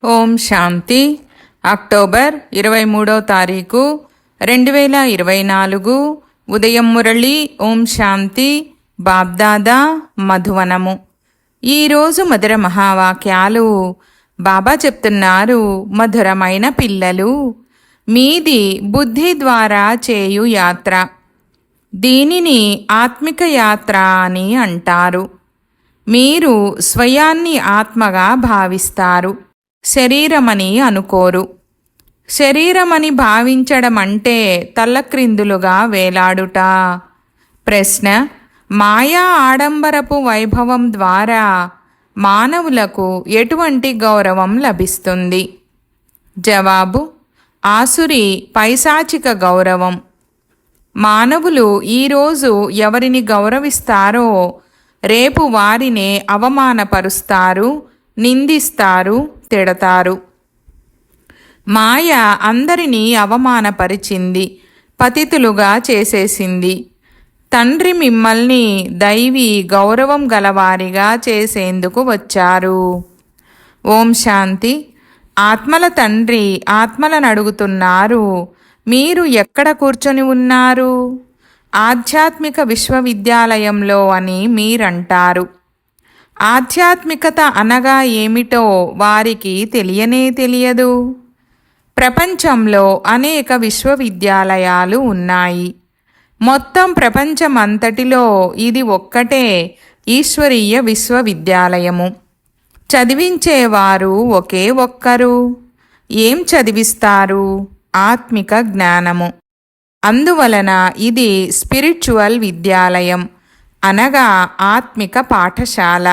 ఓం శాంతి. October 23వ తారీఖు 2024 ఉదయం మురళి. ఓం శాంతి. బాబ్దాదా మధువనము. ఈరోజు మధుర మహావాక్యాలు. బాబా చెప్తున్నారు, మధురమైన పిల్లలు, మీది బుద్ధి ద్వారా చేయు యాత్ర. దీనిని ఆత్మిక యాత్ర అని అంటారు. మీరు స్వయాన్ని ఆత్మగా భావిస్తారు, శరీరమని అనుకోరు. శరీరమని భావించడం అంటే తల్లక్రిందులుగా వేలాడుట. ప్రశ్న: మాయా ఆడంబరపు వైభవం ద్వారా మానవులకు ఎటువంటి గౌరవం లభిస్తుంది? జవాబు: ఆసురి పైశాచిక గౌరవం. మానవులు ఈరోజు ఎవరిని గౌరవిస్తారో రేపు వారినే అవమానపరుస్తారు, నిందిస్తారు, తిడతారు. మాయ అందరినీ అవమానపరిచింది, పతితులుగా చేసేసింది. తండ్రి మిమ్మల్ని దైవీ గౌరవం గలవారిగా చేసేందుకు వచ్చారు. ఓం శాంతి. ఆత్మల తండ్రి ఆత్మలను అడుగుతున్నారు, మీరు ఎక్కడ కూర్చొని ఉన్నారు? ఆధ్యాత్మిక విశ్వవిద్యాలయంలో అని మీరంటారు. ఆధ్యాత్మికత అనగా ఏమిటో వారికి తెలియనే తెలియదు. ప్రపంచంలో అనేక విశ్వవిద్యాలయాలు ఉన్నాయి. మొత్తం ప్రపంచమంతటిలో ఇది ఒక్కటే ఈశ్వరీయ విశ్వవిద్యాలయము. చదివించేవారు ఒకే ఒక్కరు. ఏం చదివిస్తారు? ఆత్మిక జ్ఞానము. అందువలన ఇది స్పిరిచువల్ విద్యాలయం, అనగా ఆత్మిక పాఠశాల.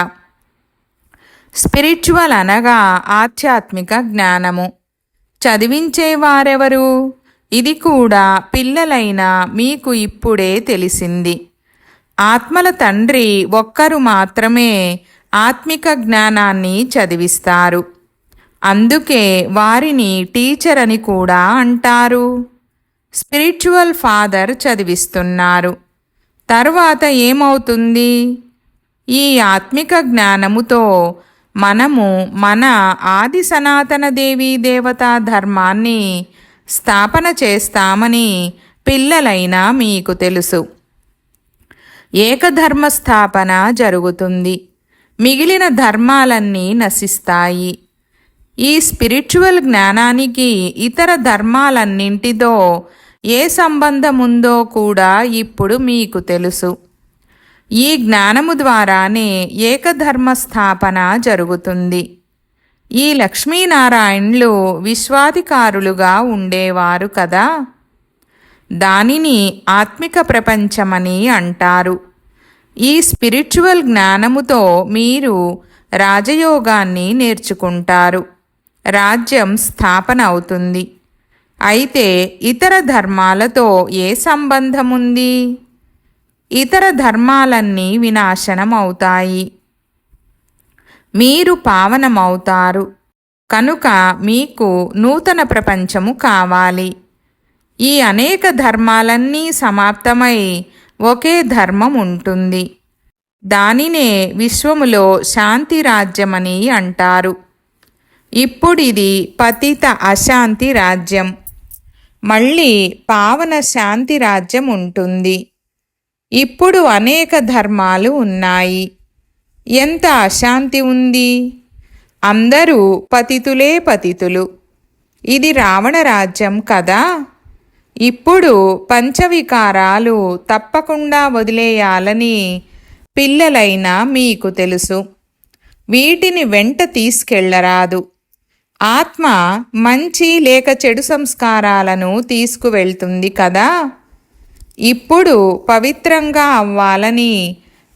స్పిరిచువల్ అనగా ఆధ్యాత్మిక జ్ఞానము. చదివించేవారెవరు? ఇది కూడా పిల్లలైన మీకు ఇప్పుడే తెలిసింది. ఆత్మల తండ్రి ఒక్కరు మాత్రమే ఆత్మిక జ్ఞానాన్ని చదివిస్తారు. అందుకే వారిని టీచర్ అని కూడా అంటారు. స్పిరిచువల్ ఫాదర్ చదివిస్తున్నారు. తర్వాత ఏమవుతుంది? ఈ ఆత్మిక జ్ఞానముతో మనము మన ఆది సనాతన దేవీ దేవతా ధర్మాన్ని స్థాపన చేస్తామని పిల్లలైనా మీకు తెలుసు. ఏకధర్మ స్థాపన జరుగుతుంది. మిగిలిన ధర్మాలన్నీ నశిస్తాయి. ఈ స్పిరిచువల్ జ్ఞానానికి ఇతర ధర్మాలన్నింటితో ఏ సంబంధం ఉందో కూడా ఇప్పుడు మీకు తెలుసు. ఈ జ్ఞానము ద్వారానే ఏకధర్మ స్థాపన జరుగుతుంది. ఈ లక్ష్మీనారాయణులు విశ్వాధికారులుగా ఉండేవారు కదా, దానిని ఆత్మిక ప్రపంచమని అంటారు. ఈ స్పిరిచువల్ జ్ఞానముతో మీరు రాజయోగాన్ని నేర్చుకుంటారు. రాజ్యం స్థాపన అవుతుంది. అయితే ఇతర ధర్మాలతో ఏ సంబంధం ఉంది? ఇతర ధర్మాలన్నీ వినాశనం అవుతాయి. మీరు పావనమవుతారు. కనుక మీకు నూతన ప్రపంచము కావాలి. ఈ అనేక ధర్మాలన్నీ సమాప్తమై ఒకే ధర్మం ఉంటుంది. దానినే విశ్వములో శాంతి రాజ్యమని అంటారు. ఇప్పుడిది పతిత అశాంతి రాజ్యం. మళ్ళీ పావన శాంతి రాజ్యం ఉంటుంది. ఇప్పుడు అనేక ధర్మాలు ఉన్నాయి. ఎంత అశాంతి ఉంది! అందరూ పతితులే పతితులు. ఇది రావణ రాజ్యం కదా. ఇప్పుడు పంచవికారాలు తప్పకుండా వదిలేయాలని పిల్లలైన మీకు తెలుసు. వీటిని వెంట తీసుకెళ్లరాదు. ఆత్మ మంచి లేక చెడు సంస్కారాలను తీసుకువెళ్తుంది కదా. ఇప్పుడు పవిత్రంగా అవ్వాలని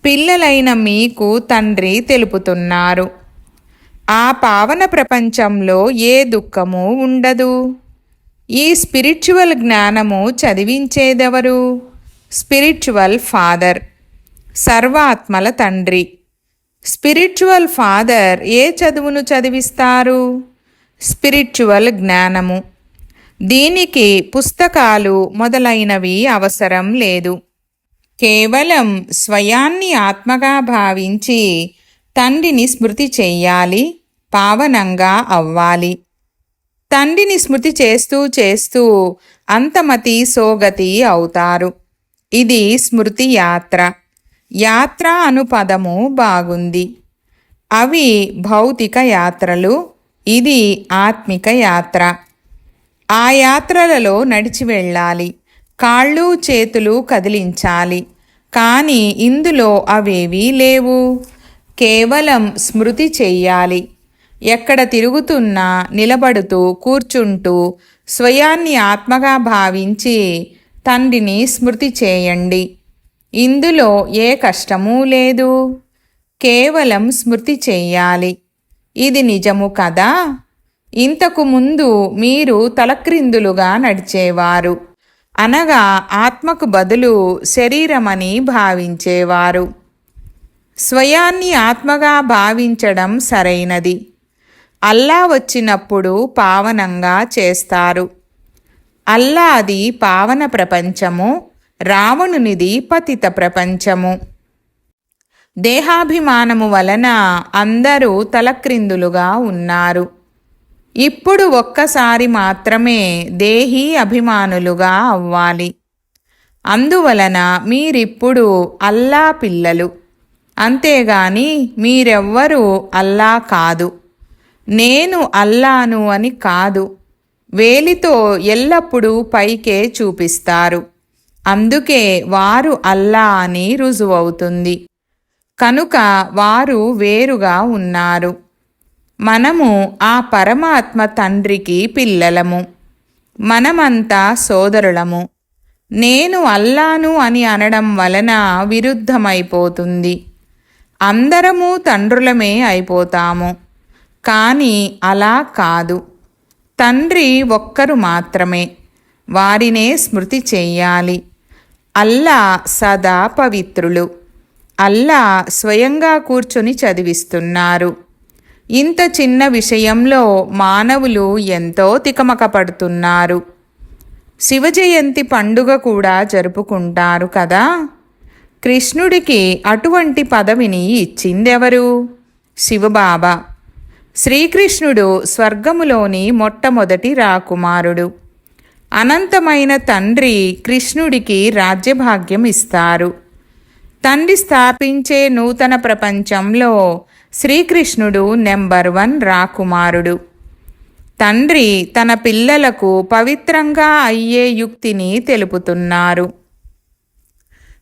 పిల్లలైన మీకు తండ్రి తెలుపుతున్నారు. ఆ పావన ప్రపంచంలో ఏ దుఃఖము ఉండదు. ఈ స్పిరిచువల్ జ్ఞానము చదివించేదెవరు? స్పిరిచువల్ ఫాదర్, సర్వాత్మల తండ్రి. స్పిరిచువల్ ఫాదర్ ఏ చదువును చదివిస్తారు? స్పిరిచువల్ జ్ఞానము. దీనికి పుస్తకాలు మొదలైనవి అవసరం లేదు. కేవలం స్వయాన్ని ఆత్మగా భావించి తండ్రిని స్మృతి చెయ్యాలి. పావనంగా అవ్వాలి. తండ్రిని స్మృతి చేస్తూ చేస్తూ అంతమతి సోగతి అవుతారు. ఇది స్మృతి యాత్ర. యాత్ర అను పదము బాగుంది. అవి భౌతిక యాత్రలు, ఇది ఆత్మిక యాత్ర. ఆ యాత్రలలో నడిచి వెళ్ళాలి, కాళ్ళు చేతులు కదిలించాలి. కానీ ఇందులో అవేవీ లేవు. కేవలం స్మృతి చెయ్యాలి. ఎక్కడ తిరుగుతున్నా, నిలబడుతూ, కూర్చుంటూ స్వయాన్ని ఆత్మగా భావించి తండ్రిని స్మృతి చేయండి. ఇందులో ఏ కష్టమూ లేదు. కేవలం స్మృతి చెయ్యాలి. ఇది నిజము కదా. ఇంతకు ముందు మీరు తలక్రిందులుగా నడిచేవారు, అనగా ఆత్మకు బదులు శరీరమని భావించేవారు. స్వయాన్ని ఆత్మగా భావించడం సరైనది. అల్లా వచ్చినప్పుడు పావనంగా చేస్తారు. అల్లాది పావన ప్రపంచము, రావణునిది పతిత ప్రపంచము. దేహాభిమానము వలన అందరూ తలక్రిందులుగా ఉన్నారు. ఇప్పుడు ఒక్కసారి మాత్రమే దేహీ అభిమానులుగా అవ్వాలి. అందువలన మీరిప్పుడు అల్లా పిల్లలు, అంతేగాని మీరెవ్వరూ అల్లా కాదు. నేను అల్లాను అని కాదు. వేలితో ఎల్లప్పుడూ పైకే చూపిస్తారు. అందుకే వారు అల్లా అని రుజువవుతుంది. కనుక వారు వేరుగా ఉన్నారు. మనము ఆ పరమాత్మ తండ్రికి పిల్లలము. మనమంతా సోదరులము. నేను అల్లాను అని అనడం వలన విరుద్ధమైపోతుంది. అందరము తండ్రులమే అయిపోతాము. కానీ అలా కాదు. తండ్రి ఒక్కరు మాత్రమే. వారినే స్మృతి చెయ్యాలి. అల్లా సదా పవిత్రులు. అల్లా స్వయంగా కూర్చొని చదివిస్తున్నారు. ఇంత చిన్న విషయంలో మానవులు ఎంతో తికమక పడుతున్నారు. శివజయంతి పండుగ కూడా జరుపుకుంటారు కదా. కృష్ణుడికి అటువంటి పదవిని ఇచ్చిందెవరు? శివబాబా. శ్రీకృష్ణుడు స్వర్గములోని మొట్టమొదటి రాకుమారుడు. అనంతమైన తండ్రి కృష్ణుడికి రాజ్యభాగ్యం ఇస్తారు. తండ్రి స్థాపించే నూతన ప్రపంచంలో శ్రీకృష్ణుడు నెంబర్ 1 రాకుమారుడు. తండ్రి తన పిల్లలకు పవిత్రంగా అయ్యే యుక్తిని తెలుపుతున్నారు.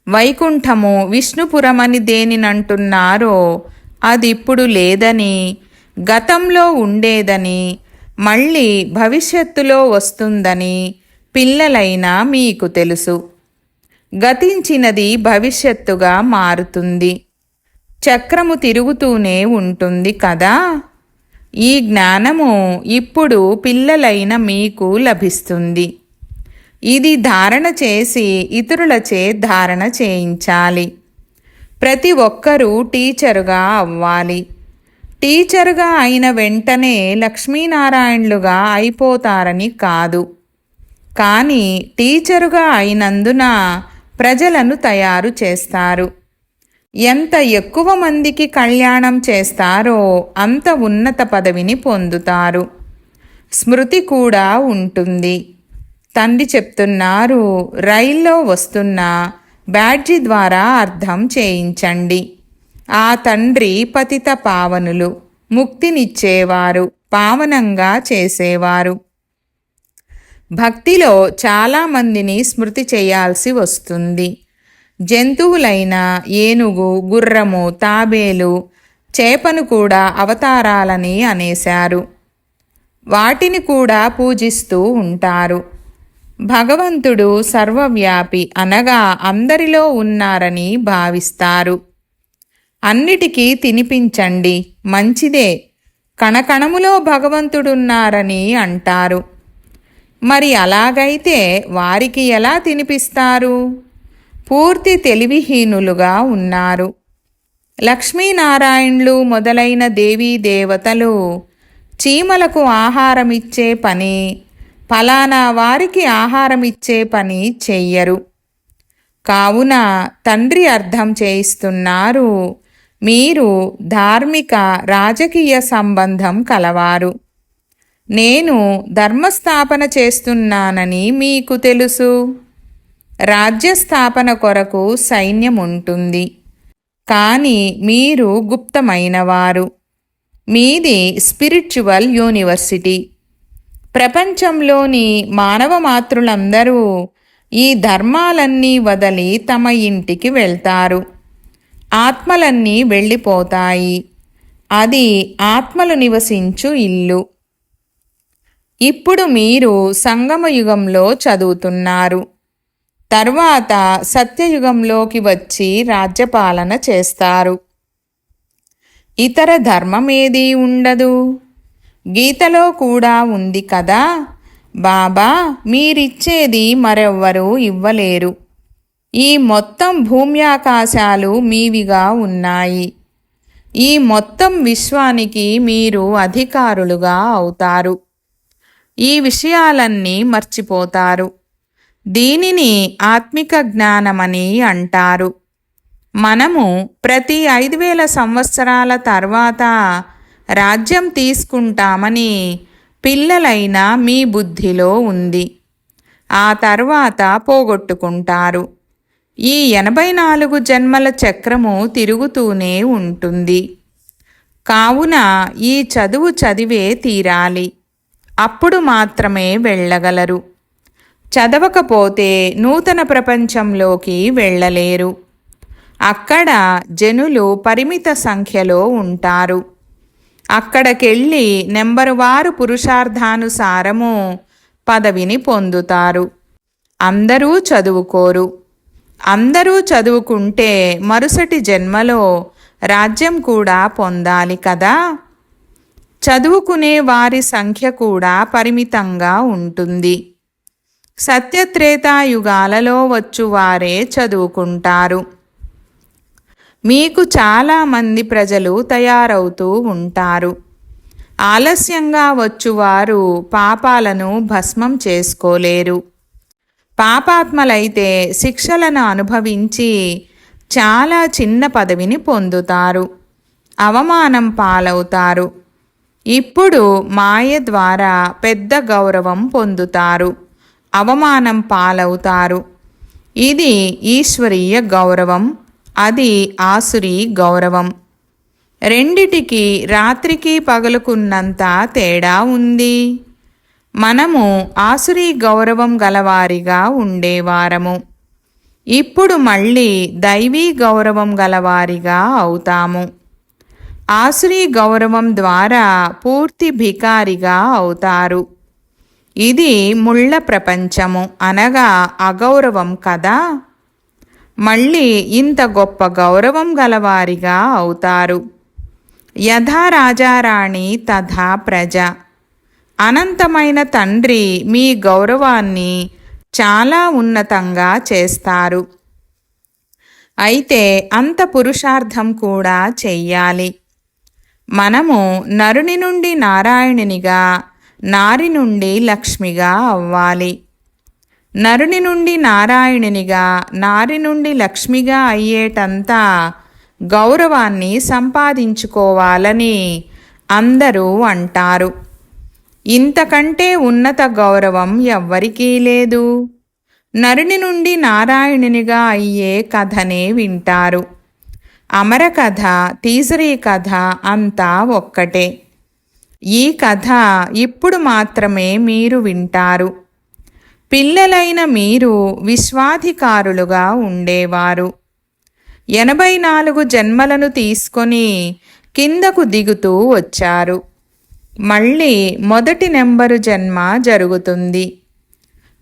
వైకుంఠము విష్ణుపురమని దేనినంటున్నారో అదిప్పుడు లేదని, గతంలో ఉండేదని, మళ్ళీ భవిష్యత్తులో వస్తుందని పిల్లలైనా మీకు తెలుసు. గతించినది భవిష్యత్తుగా మారుతుంది. చక్రము తిరుగుతూనే ఉంటుంది కదా. ఈ జ్ఞానము ఇప్పుడు పిల్లలైన మీకు లభిస్తుంది. ఇది ధారణ చేసి ఇతరులచే ధారణ చేయించాలి. ప్రతి ఒక్కరూ టీచరుగా అవ్వాలి. టీచరుగా అయిన వెంటనే లక్ష్మీనారాయణులుగా అయిపోతారని కాదు. కానీ టీచరుగా అయినందున ప్రజలను తయారు చేస్తారు. ఎంత ఎక్కువ మందికి కళ్యాణం చేస్తారో అంత ఉన్నత పదవిని పొందుతారు. స్మృతి కూడా ఉంటుంది. తండ్రి చెప్తున్నారు, రైల్లో వస్తున్న బ్యాడ్జి ద్వారా అర్థం చేయించండి. ఆ తండ్రి పతిత పావనులు, ముక్తినిచ్చేవారు, పావనంగా చేసేవారు. భక్తిలో చాలామందిని స్మృతి చేయాల్సి వస్తుంది. జంతువులైన ఏనుగు, గుర్రము, తాబేలు, చేపను కూడా అవతారాలని అనేశారు. వాటిని కూడా పూజిస్తూ ఉంటారు. భగవంతుడు సర్వవ్యాపి, అనగా అందరిలో ఉన్నారని భావిస్తారు. అన్నిటికీ తినిపించండి, మంచిదే, కణకణములో భగవంతుడున్నారని అంటారు. మరి అలాగైతే వారికి ఎలా తినిపిస్తారు? పూర్తి తెలివిహీనులుగా ఉన్నారు. లక్ష్మీనారాయణులు మొదలైన దేవీ దేవతలు చీమలకు ఆహారమిచ్చే పని, ఫలానా వారికి ఆహారమిచ్చే పని చెయ్యరు. కావున తండ్రి అర్థం చేయిస్తున్నారు, మీరు ధార్మిక రాజకీయ సంబంధం కలవారు. నేను ధర్మస్థాపన చేస్తున్నానని మీకు తెలుసు. రాజ్యస్థాపన కొరకు సైన్యం ఉంటుంది, కానీ మీరు గుప్తమైనవారు. మీది స్పిరిచువల్ యూనివర్సిటీ. ప్రపంచంలోని మానవ మాతృలందరూ ఈ ధర్మాలన్నీ వదిలి తమ ఇంటికి వెళ్తారు. ఆత్మలన్నీ వెళ్ళిపోతాయి. అది ఆత్మలు నివసించు ఇల్లు. ఇప్పుడు మీరు సంగమయుగంలో చదువుతున్నారు. తర్వాత సత్యయుగంలోకి వచ్చి రాజ్యపాలన చేస్తారు. ఇతర ధర్మమేదీ ఉండదు. గీతలో కూడా ఉంది కదా, బాబా మీరిచ్చేది మరెవ్వరూ ఇవ్వలేరు. ఈ మొత్తం భూమ్యాకాశాలు మీవిగా ఉన్నాయి. ఈ మొత్తం విశ్వానికి మీరు అధికారులుగా అవుతారు. ఈ విషయాలన్నీ మర్చిపోతారు. దీనిని ఆత్మిక జ్ఞానమని అంటారు. మనము ప్రతి 5000 సంవత్సరాల తర్వాత రాజ్యం తీసుకుంటామని పిల్లలైన మీ బుద్ధిలో ఉంది. ఆ తర్వాత పోగొట్టుకుంటారు. ఈ 84 జన్మల చక్రము తిరుగుతూనే ఉంటుంది. కావున ఈ చదువు చదివే తీరాలి. అప్పుడు మాత్రమే వెళ్ళగలరు. చదవకపోతే నూతన ప్రపంచంలోకి వెళ్ళలేరు. అక్కడ జనులు పరిమిత సంఖ్యలో ఉంటారు. అక్కడికెళ్ళి నెంబరువారు పురుషార్థానుసారము పదవిని పొందుతారు. అందరూ చదువుకోరు. అందరూ చదువుకుంటే మరుసటి జన్మలో రాజ్యం కూడా పొందాలి కదా. చదువుకునే వారి సంఖ్య కూడా పరిమితంగా ఉంటుంది. సత్యత్రేతాయుగాలలో వచ్చువారే చదువుకుంటారు. మీకు చాలామంది ప్రజలు తయారవుతూ ఉంటారు. ఆలస్యంగా వచ్చువారు పాపాలను భస్మం చేసుకోలేరు. పాపాత్మలైతే శిక్షలను అనుభవించి చాలా చిన్న పదవిని పొందుతారు. అవమానం పాలవుతారు. ఇప్పుడు మాయ ద్వారా పెద్ద గౌరవం పొందుతారు. అవమానం పాలవుతారు. ఇది ఈశ్వరీయ గౌరవం, అది ఆసురీ గౌరవం. రెండిటికి రాత్రికి పగలుకున్నంత తేడా ఉంది. మనము ఆసురీ గౌరవం గలవారిగా ఉండేవారము. ఇప్పుడు మళ్ళీ దైవీ గౌరవం గలవారిగా అవుతాము. ఆసురీ గౌరవం ద్వారా పూర్తి భికారిగా అవుతారు. ఇది ముళ్ళ ప్రపంచము, అనగా అగౌరవం కదా. మళ్ళీ ఇంత గొప్ప గౌరవం గలవారిగా అవుతారు. యథా రాజారాణి తథా ప్రజ. అనంతమైన తండ్రి మీ గౌరవాన్ని చాలా ఉన్నతంగా చేస్తారు. అయితే అంత పురుషార్థం కూడా చెయ్యాలి. మనము నరుని నుండి నారాయణునిగా, నారి నుండి లక్ష్మిగా అవ్వాలి. నరుని నుండి నారాయణునిగా, నారి నుండి లక్ష్మిగా అయ్యేటంత గౌరవాన్ని సంపాదించుకోవాలని అందరూ అంటారు. ఇంతకంటే ఉన్నత గౌరవం ఎవ్వరికీ లేదు. నరుని నుండి నారాయణునిగా అయ్యే కథనే వింటారు. అమర కథ, తీసరీ కథ అంతా ఒక్కటే. ఈ కథ ఇప్పుడు మాత్రమే మీరు వింటారు. పిల్లలైన మీరు విశ్వాధికారులుగా ఉండేవారు. 84 జన్మలను తీసుకొని కిందకు దిగుతూ వచ్చారు. మళ్ళీ మొదటి నెంబరు జన్మ జరుగుతుంది.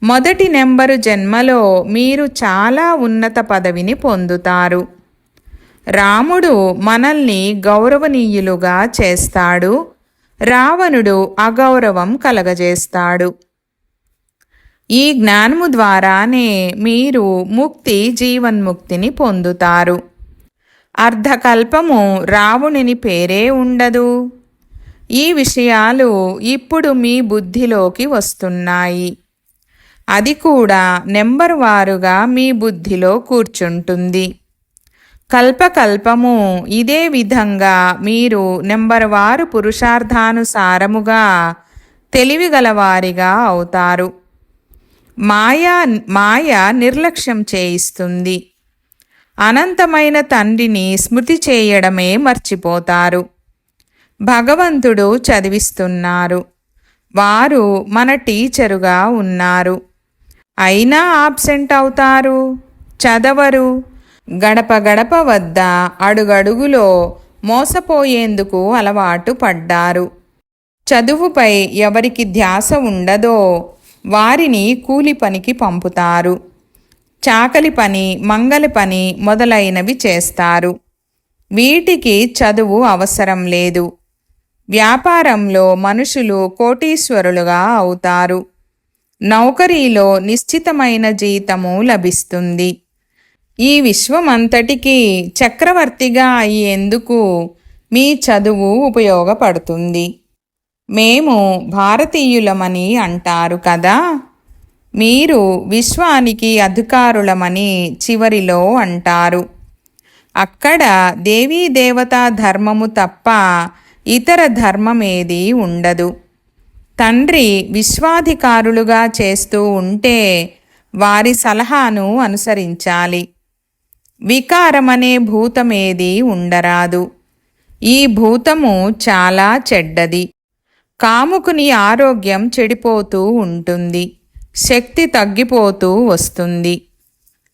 మొదటి నెంబరు జన్మలో మీరు చాలా ఉన్నత పదవిని పొందుతారు. రాముడు మనల్ని గౌరవనీయులుగా చేస్తాడు. రావణుడు అగౌరవం కలగజేస్తాడు. ఈ జ్ఞానము ద్వారానే మీరు ముక్తి, జీవన్ముక్తిని పొందుతారు. అర్ధకల్పము రావణుని పేరే ఉండదు. ఈ విషయాలు ఇప్పుడు మీ బుద్ధిలోకి వస్తున్నాయి. అది కూడా నెంబర్ వారుగా మీ బుద్ధిలో కూర్చుంటుంది. కల్పకల్పము ఇదే విధంగా మీరు నెంబరువారు పురుషార్థానుసారముగా తెలివిగలవారిగా అవుతారు. మాయ నిర్లక్ష్యం చేయిస్తుంది. అనంతమైన తండ్రిని స్మృతి చేయడమే మర్చిపోతారు. భగవంతుడు చదివిస్తున్నారు. వారు మన టీచరుగా ఉన్నారు. అయినా ఆబ్సెంట్ అవుతారు, చదవరు. గడప గడప వద్ద అడుగడుగులో మోసపోయేందుకు అలవాటు పడ్డారు. చదువుపై ఎవరికి ధ్యాస ఉండదో వారిని కూలి పనికి పంపుతారు. చాకలి పని, మంగలి పని మొదలైనవి చేస్తారు. వీటికి చదువు అవసరం లేదు. వ్యాపారంలో మనుషులు కోటీశ్వరులుగా అవుతారు. నౌకరీలో నిశ్చితమైన జీతము లభిస్తుంది. ఈ విశ్వమంతటికీ చక్రవర్తిగా అయ్యేందుకు మీ చదువు ఉపయోగపడుతుంది. మేము భారతీయులమని అంటారు కదా, మీరు విశ్వానికి అధికారులమని చివరిలో అంటారు. అక్కడ దేవీ దేవతా ధర్మము తప్ప ఇతర ధర్మమేదీ ఉండదు. తండ్రి విశ్వాధికారులుగా చేస్తూ ఉంటే వారి సలహాను అనుసరించాలి. వికారమనే భూతమేదీ ఉండరాదు. ఈ భూతము చాలా చెడ్డది. కాముకుని ఆరోగ్యం చెడిపోతూ ఉంటుంది, శక్తి తగ్గిపోతూ వస్తుంది.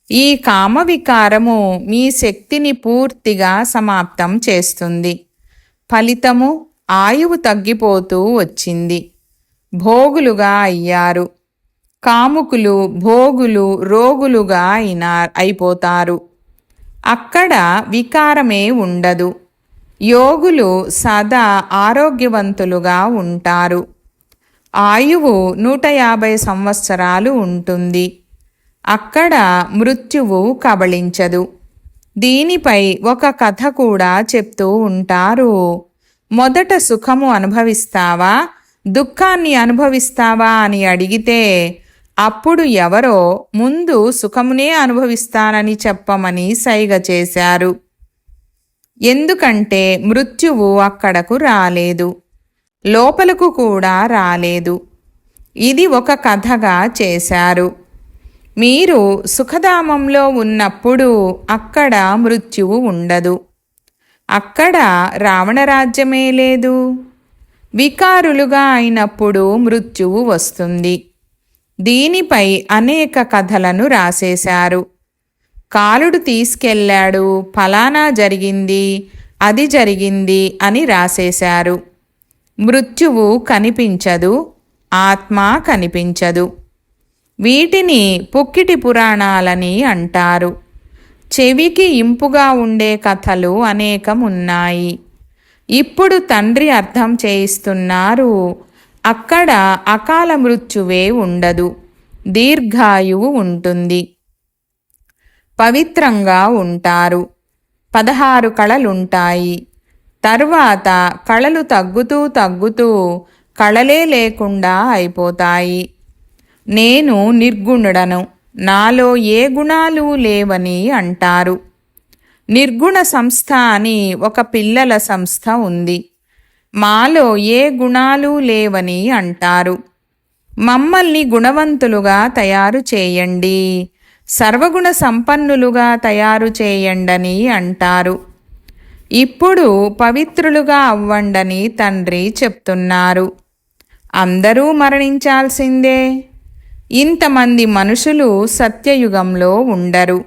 ఈ కామవికారము మీ శక్తిని పూర్తిగా సమాప్తం చేస్తుంది. ఫలితము ఆయువు తగ్గిపోతూ వచ్చింది. భోగులుగా అయ్యారు. కాముకులు, భోగులు రోగులుగా అయిపోతారు. అక్కడ వికారమే ఉండదు. యోగులు సదా ఆరోగ్యవంతులుగా ఉంటారు. ఆయువు 150 సంవత్సరాలు ఉంటుంది. అక్కడ మృత్యువు కబళించదు. దీనిపై ఒక కథ కూడా చెప్తూ ఉంటారు. మొదట సుఖము అనుభవిస్తావా, దుఃఖాన్ని అనుభవిస్తావా అని అడిగితే అప్పుడు ఎవరో ముందు సుఖమునే అనుభవిస్తానని చెప్పమని సైగ చేశారు. ఎందుకంటే మృత్యువు అక్కడకు రాలేదు, లోపలకు కూడా రాలేదు. ఇది ఒక కథగా చేశారు. మీరు సుఖధామంలో ఉన్నప్పుడు అక్కడ మృత్యువు ఉండదు. అక్కడ రావణరాజ్యమే లేదు. వికారులుగా అయినప్పుడు మృత్యువు వస్తుంది. దీనిపై అనేక కథలను రాసేశారు. కాలుడు తీసుకెళ్ళాడు, ఫలానా జరిగింది, అది జరిగింది అని రాసేశారు. మృత్యువు కనిపించదు, ఆత్మ కనిపించదు. వీటిని పుక్కిటి పురాణాలని అంటారు. చెవికి ఇంపుగా ఉండే కథలు అనేకం ఉన్నాయి. ఇప్పుడు తండ్రి అర్థం చేయిస్తున్నారు. అక్కడ అకాల మృత్యువే ఉండదు, దీర్ఘాయువు ఉంటుంది. పవిత్రంగా ఉంటారు. 16 కళలుంటాయి. తర్వాత కళలు తగ్గుతూ తగ్గుతూ కళలే లేకుండా అయిపోతాయి. నేను నిర్గుణుడను, నాలో ఏ గుణాలు లేవని అంటారు. నిర్గుణ సంస్థ అని ఒక పిల్లల సంస్థ ఉంది. మాలో ఏ గుణాలు లేవని అంటారు. మమ్మల్ని గుణవంతులుగా తయారు చేయండి, సర్వగుణ సంపన్నులుగా తయారు చేయండని అంటారు. ఇప్పుడు పవిత్రులుగా అవ్వండని తండ్రి చెప్తున్నారు. అందరూ మరణించాల్సిందే. ఇంతమంది మనుషులు సత్యయుగంలో ఉండరు.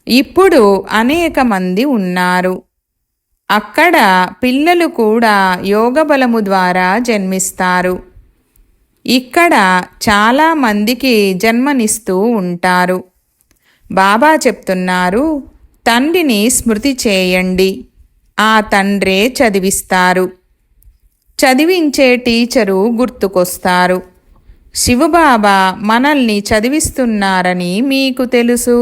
ఇప్పుడు అనేక మంది ఉన్నారు. అక్కడ పిల్లలు కూడా యోగబలము ద్వారా జన్మిస్తారు. ఇక్కడ చాలా మందికి జన్మనిస్తూ ఉంటారు. బాబా చెప్తున్నారు, తండ్రిని స్మృతి చేయండి, ఆ తండ్రే చదివిస్తారు. చదివించే టీచరు గుర్తుకొస్తారు. శివబాబా మనల్ని చదివిస్తున్నారని మీకు తెలుసు.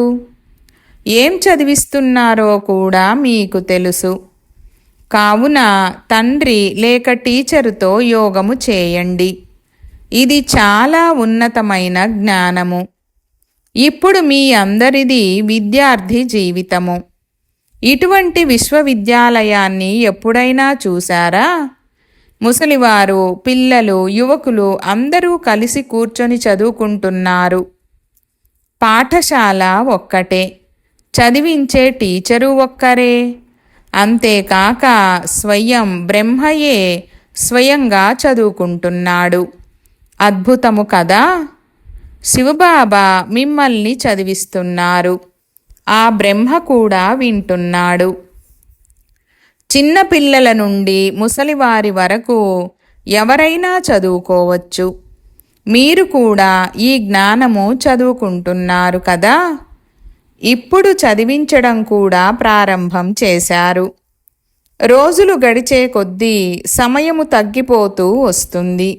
ఏం చదివిస్తున్నారో కూడా మీకు తెలుసు. కావున తండ్రి లేక టీచరుతో యోగము చేయండి. ఇది చాలా ఉన్నతమైన జ్ఞానము. ఇప్పుడు మీ అందరిది విద్యార్థి జీవితము. ఇటువంటి విశ్వవిద్యాలయాన్ని ఎప్పుడైనా చూశారా? ముసలివారు, పిల్లలు, యువకులు అందరూ కలిసి కూర్చొని చదువుకుంటున్నారు. పాఠశాల ఒక్కటే, చదివించే టీచరు ఒక్కరే. అంతేకాక స్వయం బ్రహ్మయే స్వయంగా చదువుకుంటున్నాడు. అద్భుతము కదా! శివబాబా మిమ్మల్ని చదివిస్తున్నారు. ఆ బ్రహ్మ కూడా వింటున్నాడు. చిన్న పిల్లల నుండి ముసలివారి వరకు ఎవరైనా చదువుకోవచ్చు. మీరు కూడా ఈ జ్ఞానము చదువుకుంటున్నారు కదా. ఇప్పుడు చదివించడం కూడా ప్రారంభం చేశారు. రోజులు గడిచే కొద్దీ సమయము తగ్గిపోతూ వస్తుంది.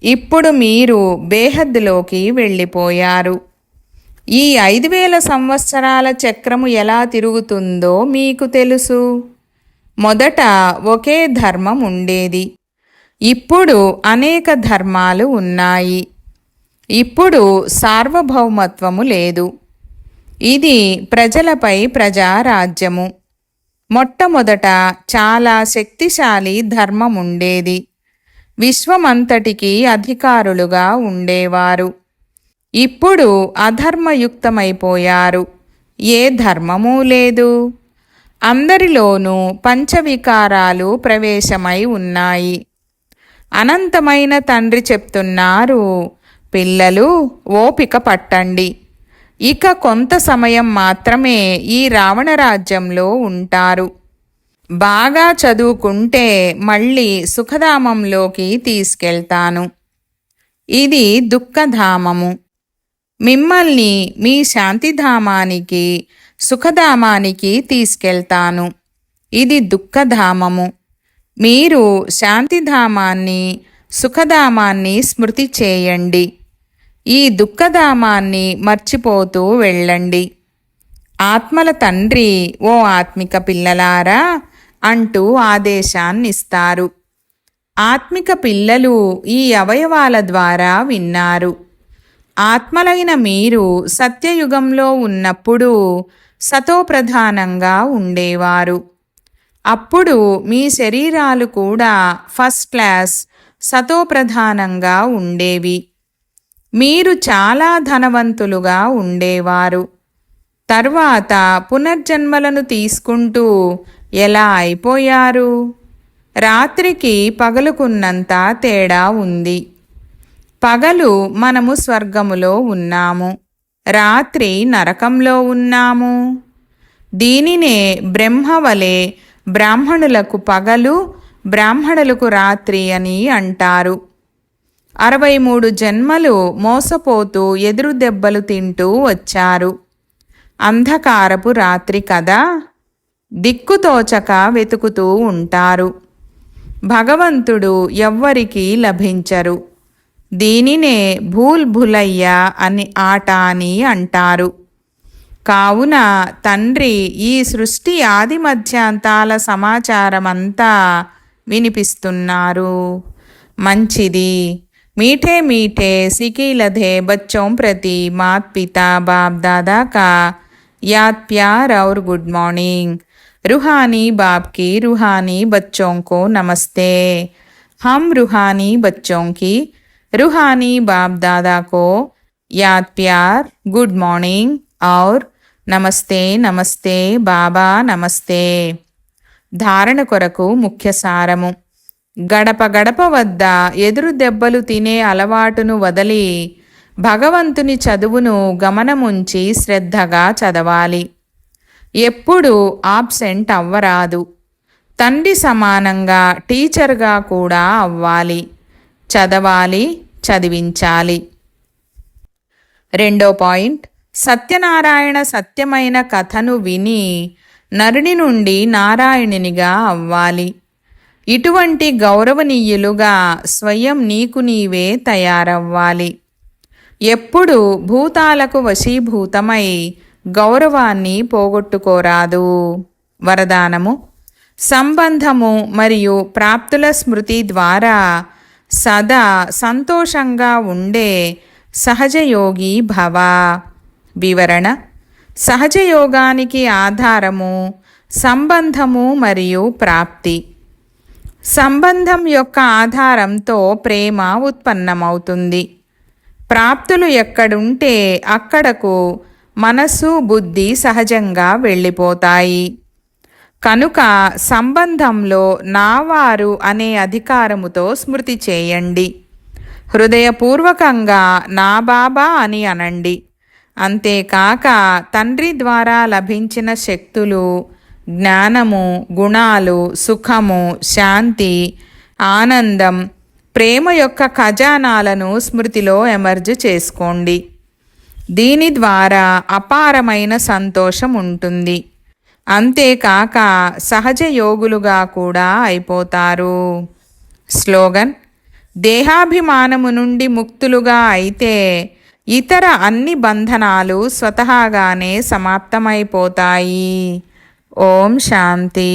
ఇప్పుడు మీరు బేహద్లోకి వెళ్ళిపోయారు. ఈ 5000 సంవత్సరాల చక్రము ఎలా తిరుగుతుందో మీకు తెలుసు. మొదట ఒకే ధర్మం ఉండేది. ఇప్పుడు అనేక ధర్మాలు ఉన్నాయి. ఇప్పుడు సార్వభౌమత్వము లేదు. ఇది ప్రజలపై ప్రజారాజ్యము. మొట్టమొదట చాలా శక్తిశాలి ధర్మం ఉండేది. విశ్వమంతటికి అధికారులుగా ఉండేవారు. ఇప్పుడు అధర్మయుక్తమైపోయారు. ఏ ధర్మమూ లేదు. అందరిలోనూ పంచవికారాలు ప్రవేశమై ఉన్నాయి. అనంతమైన తండ్రి చెప్తున్నారు, పిల్లలు ఓపిక పట్టండి. ఇక కొంత సమయం మాత్రమే ఈ రావణరాజ్యంలో ఉంటారు. బాగా చదువుకుంటే మళ్ళీ సుఖధామంలోకి తీసుకెళ్తాను. ఇది దుఃఖధామము. మిమ్మల్ని మీ శాంతిధామానికి, సుఖధామానికి తీసుకెళ్తాను. ఇది దుఃఖధామము. మీరు శాంతిధామాన్ని, సుఖధామాన్ని స్మృతి చేయండి. ఈ దుఃఖధామాన్ని మర్చిపోతూ వెళ్ళండి. ఆత్మల తండ్రి ఓ ఆత్మిక పిల్లలారా అంటూ ఆదేశాన్నిస్తారు. ఆత్మిక పిల్లలు ఈ అవయవాల ద్వారా విన్నారు. ఆత్మలైన మీరు సత్యయుగంలో ఉన్నప్పుడు సతోప్రధానంగా ఉండేవారు. అప్పుడు మీ శరీరాలు కూడా ఫస్ట్ క్లాస్ సతోప్రధానంగా ఉండేవి. మీరు చాలా ధనవంతులుగా ఉండేవారు. తర్వాత పునర్జన్మలను తీసుకుంటూ ఎలా అయిపోయారు? రాత్రికి పగలుకున్నంత తేడా ఉంది. పగలు మనము స్వర్గములో ఉన్నాము, రాత్రి నరకంలో ఉన్నాము. దీనినే బ్రహ్మవలే బ్రాహ్మణులకు పగలు, బ్రాహ్మణులకు రాత్రి అని అంటారు. 63 జన్మలు మోసపోతూ ఎదురు దెబ్బలు తింటూ వచ్చారు. అంధకారపు రాత్రి కదా. దిక్కుతోచక వెతుకుతూ ఉంటారు. భగవంతుడు ఎవ్వరికీ లభించరు. దీనినే భూల్ భులయ్యా అని ఆట అని అంటారు. కావున తండ్రి ఈ సృష్టి ఆది మధ్యాంతాల సమాచారమంతా వినిపిస్తున్నారు. మంచిది. मीठे मीठे सिकी लधे बच्चों प्रति मात पिता बाप दादा का याद प्यार और गुड मॉर्निंग। रूहानी बाप की रूहानी बच्चों को नमस्ते। हम रूहानी बच्चों की रूहानी बाप दादा को याद प्यार, गुड मॉर्निंग और नमस्ते नमस्ते बाबा नमस्ते। धारण కొరకు ముఖ్య సారము. గడప గడప వద్ద ఎదురు దెబ్బలు తినే అలవాటును వదలి భగవంతుని చదువును గమనముంచి శ్రద్ధగా చదవాలి. ఎప్పుడూ ఆబ్సెంట్ అవ్వరాదు. తండ్రి సమానంగా టీచర్గా కూడా అవ్వాలి. చదవాలి, చదివించాలి. 2వ పాయింట్, సత్యనారాయణ సత్యమైన కథను విని నరుని నుండి నారాయణునిగా అవ్వాలి. ఇటువంటి గౌరవనీయులుగా స్వయం నీకు నీవే తయారవ్వాలి. ఎప్పుడు భూతాలకు వశీభూతమై గౌరవాన్ని పోగొట్టుకోరాదు. వరదానము. సంబంధము మరియు ప్రాప్తుల స్మృతి ద్వారా సదా సంతోషంగా ఉండే సహజయోగి భవ. వివరణ. సహజయోగానికి ఆధారము సంబంధము మరియు ప్రాప్తి. సంబంధం యొక్క ఆధారంతో ప్రేమ ఉత్పన్నమవుతుంది. ప్రాప్తులు ఎక్కడుంటే అక్కడకు మనసు బుద్ధి సహజంగా వెళ్ళిపోతాయి. కనుక సంబంధంలో నావారు అనే అధికారముతో స్మృతి చేయండి. హృదయపూర్వకంగా నా బాబా అని అనండి. అంతేకాక తండ్రి ద్వారా లభించిన శక్తులు, జ్ఞానము, గుణాలు, సుఖము, శాంతి, ఆనందం, ప్రేమ యొక్క ఖజానాలను స్మృతిలో ఎమర్జ్ చేసుకోండి. దీని ద్వారా అపారమైన సంతోషం ఉంటుంది. అంతేకాక సహజ యోగులుగా కూడా అయిపోతారు. స్లోగన్: దేహాభిమానము నుండి ముక్తులుగా అయితే ఇతర అన్ని బంధనాలు స్వతహాగానే సమాప్తమైపోతాయి. ఓం శాంతి.